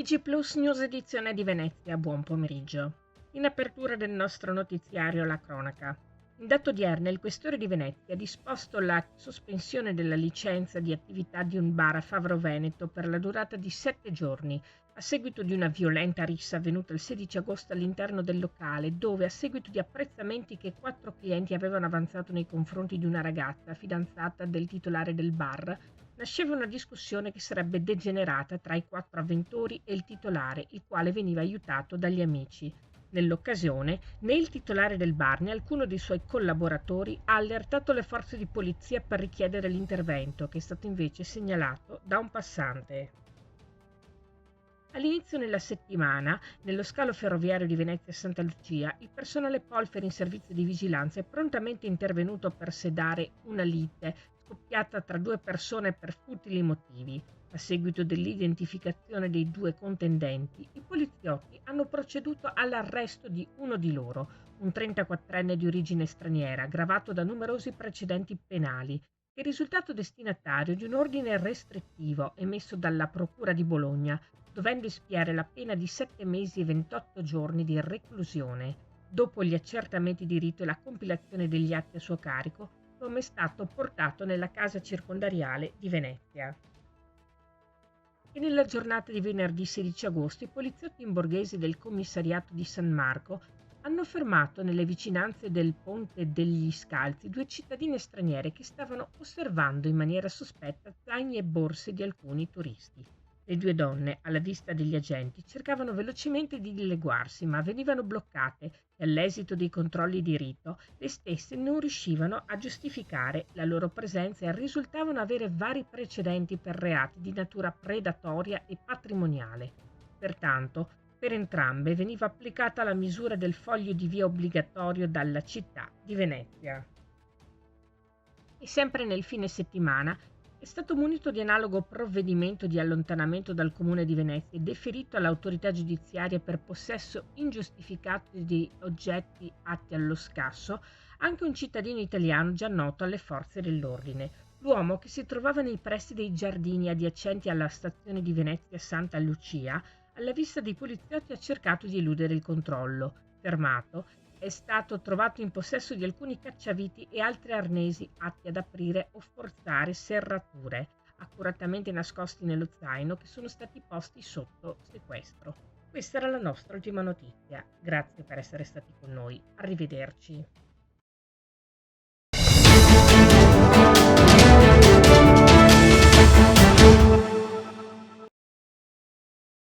TG Plus News edizione di Venezia, buon pomeriggio. In apertura del nostro notiziario la cronaca. In data odierna il questore di Venezia ha disposto la sospensione della licenza di attività di un bar a Favro Veneto per la durata di 7 giorni, a seguito di una violenta rissa avvenuta il 16 agosto all'interno del locale, dove a seguito di apprezzamenti che 4 clienti avevano avanzato nei confronti di una ragazza fidanzata del titolare del bar, nasceva una discussione che sarebbe degenerata tra i 4 avventori e il titolare, il quale veniva aiutato dagli amici. Nell'occasione, né il titolare del bar né alcuno dei suoi collaboratori ha allertato le forze di polizia per richiedere l'intervento, che è stato invece segnalato da un passante. All'inizio della settimana, nello scalo ferroviario di Venezia Santa Lucia, il personale Polfer in servizio di vigilanza è prontamente intervenuto per sedare una lite scoppiata tra due persone per futili motivi. A seguito dell'identificazione dei due contendenti, i poliziotti hanno proceduto all'arresto di uno di loro, un 34enne di origine straniera, gravato da numerosi precedenti penali, che è risultato destinatario di un ordine restrittivo emesso dalla Procura di Bologna, dovendo espiare la pena di 7 mesi e 28 giorni di reclusione. Dopo gli accertamenti di rito e la compilazione degli atti a suo carico, l'uomo è stato portato nella casa circondariale di Venezia. E nella giornata di venerdì 16 agosto i poliziotti imborghesi del commissariato di San Marco hanno fermato nelle vicinanze del Ponte degli Scalzi 2 cittadine straniere che stavano osservando in maniera sospetta zaini e borse di alcuni turisti. Le 2 donne, alla vista degli agenti, cercavano velocemente di dileguarsi, ma venivano bloccate e all'esito dei controlli di rito le stesse non riuscivano a giustificare la loro presenza e risultavano avere vari precedenti per reati di natura predatoria e patrimoniale. Pertanto, per entrambe veniva applicata la misura del foglio di via obbligatorio dalla città di Venezia. E sempre nel fine settimana è stato munito di analogo provvedimento di allontanamento dal Comune di Venezia e deferito all'autorità giudiziaria per possesso ingiustificato di oggetti atti allo scasso anche un cittadino italiano già noto alle forze dell'ordine. L'uomo, che si trovava nei pressi dei giardini adiacenti alla stazione di Venezia Santa Lucia, alla vista dei poliziotti ha cercato di eludere il controllo. Fermato, è stato trovato in possesso di alcuni cacciaviti e altri arnesi atti ad aprire o forzare serrature, accuratamente nascosti nello zaino, che sono stati posti sotto sequestro. Questa era la nostra ultima notizia. Grazie per essere stati con noi. Arrivederci.